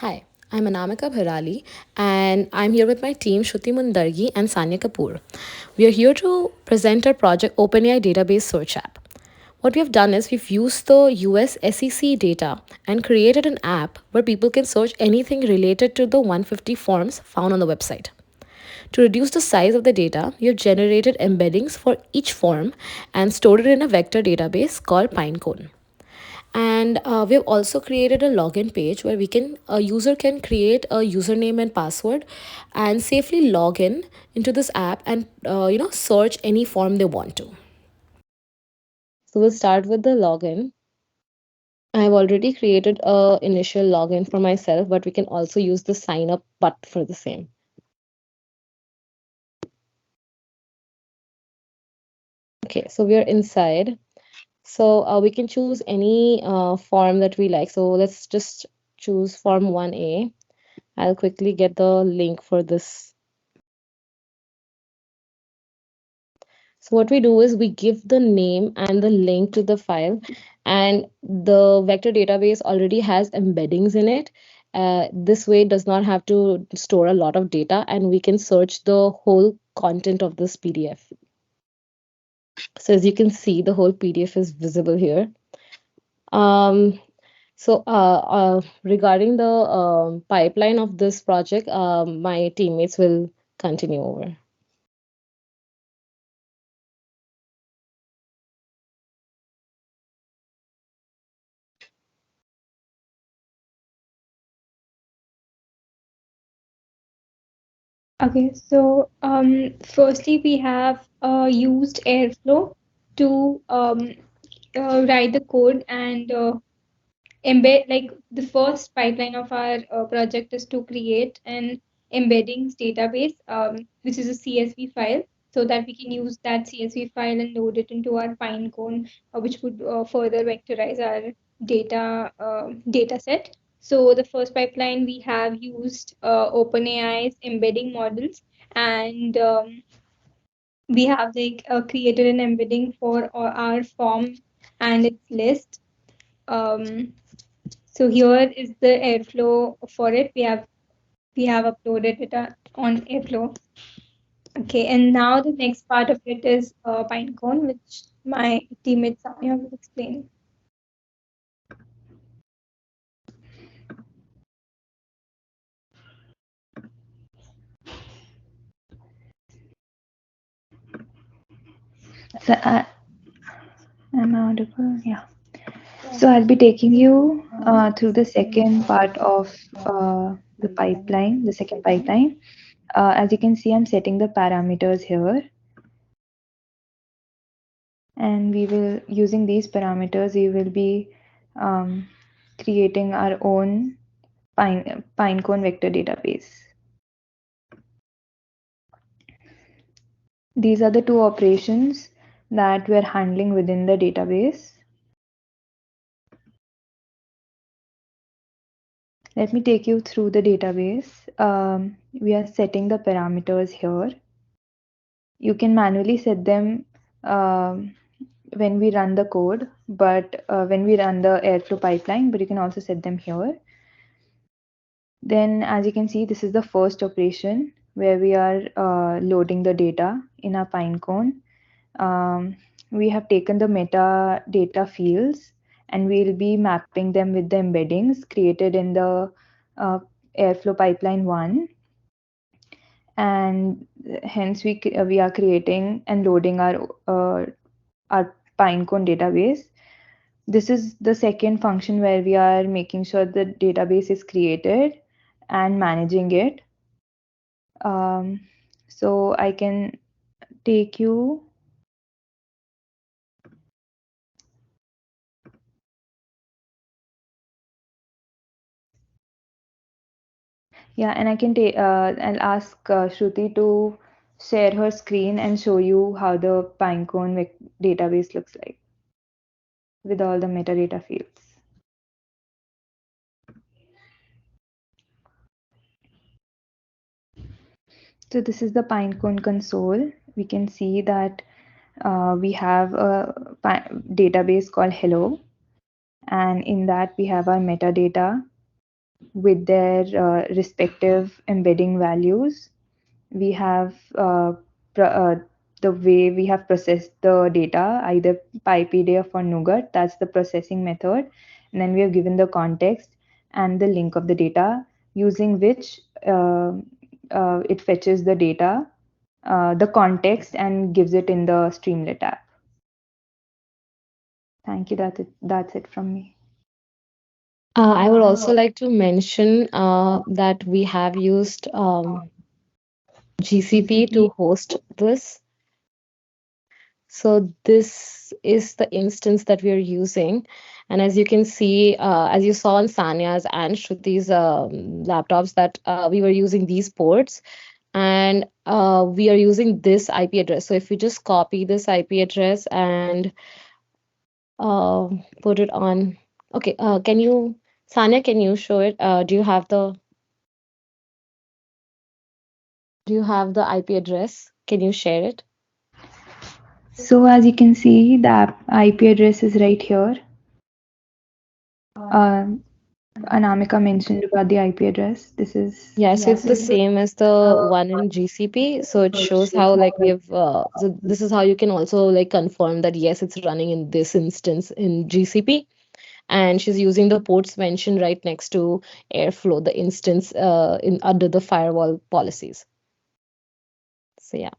Hi, I'm Anamika Bharali, and I'm here with my team Shruti Mundargi and Sanya Kapoor. We are here to present our project OpenAI Database Search App. What we have done is we've used the US SEC data and created an app where people can search anything related to the 150 forms found on the website. To reduce the size of the data, we have generated embeddings for each form and stored it in a vector database called Pinecone. And we've also created a login page where a user can create a username and password and safely log in into this app and search any form they want to. So we'll start with the login. I've already created a initial login for myself, but we can also use the sign up button for the same. Okay, so we are inside. So we can choose any form that we like. So let's just choose form 1A. I'll quickly get the link for this. So what we do is we give the name and the link to the file, and the vector database already has embeddings in it. This way it does not have to store a lot of data, and we can search the whole content of this PDF. So as you can see, the whole PDF is visible here. Um, Regarding the pipeline of this project, my teammates will continue over. Okay, so firstly, we have used Airflow to write the code and embed. Like the first pipeline of our project is to create an embeddings database, which is a CSV file, so that we can use that CSV file and load it into our Pinecone, which would further vectorize our data set. So the first pipeline we have used OpenAI's embedding models, and we have created an embedding for our form and its list. Um, so here is the Airflow for it. We have uploaded it on Airflow. Okay, and now the next part of it is Pinecone, which my teammate Samya will explain. So, am I audible? Yeah. So I'll be taking you through the second part of the pipeline, the second pipeline. As you can see, I'm setting the parameters here, and using these parameters, we will be um, creating our own Pinecone vector database. These are the two operations that we're handling within the database. Let me take you through the database. We are setting the parameters here. You can manually set them when we run the code, but when we run the Airflow pipeline, but you can also set them here. Then, as you can see, this is the first operation where we are loading the data in our Pinecone. We have taken the metadata fields and we'll be mapping them with the embeddings created in the Airflow pipeline 1, and hence we are creating and loading our Pinecone database. This is the second function where we are making sure the database is created and managing it. So I can take you. Yeah, and I'll ask Shruti to share her screen and show you how the Pinecone database looks like with all the metadata fields. So this is the Pinecone console. We can see that we have a database called hello, and in that we have our metadata. with their respective embedding values. We have the way we have processed the data, either PyPDF or NuGet, that's the processing method. And then we have given the context and the link of the data, using which it fetches the data, the context, and gives it in the Streamlit app. Thank you. That's it from me. I would also like to mention that we have used GCP to host this. So this is the instance that we are using. And as you can see, as you saw on Sanya's and Shruti's laptops, that we were using these ports, and we are using this IP address. So if we just copy this IP address and put it on, okay, Sanya, can you show it? Do you have the IP address? Can you share it? So as you can see, the IP address is right here. Uh, Anamika mentioned about the IP address. This is Yeah, so it's the same as the one in GCP. So it shows how like we have so this is how you can also like confirm that yes, it's running in this instance in GCP. And she's using the ports mentioned right next to Airflow, the instance in under the firewall policies. So yeah.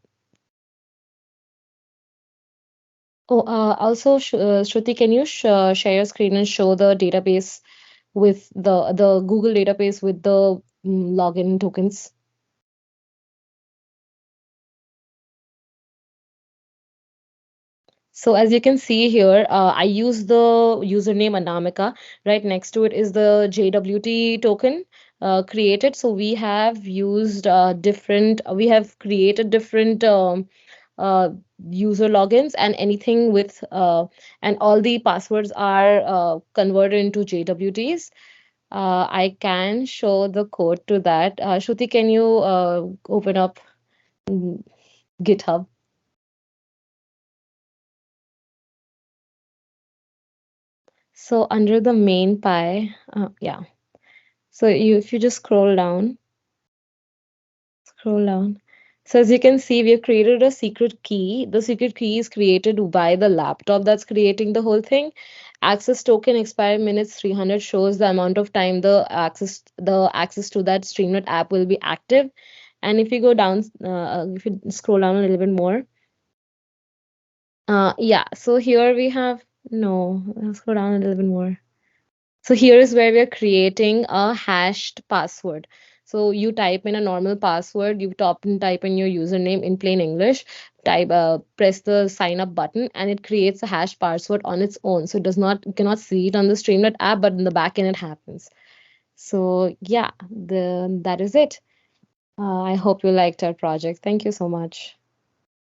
Oh, also, Shruti, can you share your screen and show the database with the Google database with the login tokens? So as you can see here, I use the username Anamika. Right next to it is the JWT token created. So we have used we have created different uh, user logins and anything with, and all the passwords are converted into JWTs. I can show the code to that. Shruti, can you open up mm, GitHub? So under the main pie, yeah. So if you just scroll down. So as you can see, we have created a secret key. The secret key is created by the laptop that's creating the whole thing. Access token expire minutes 300 shows the amount of time the access to that Streamlit app will be active. And if you go down, if you scroll down a little bit more, yeah. So here we have no. Scroll down a little bit more. So here is where we are creating a hashed password. So you type in a normal password, you type in your username in plain English, press the sign up button, and it creates a hash password on its own. So it does not, you cannot see it on the Streamlit app, but in the back end it happens. So yeah, that is it. I hope you liked our project. Thank you so much.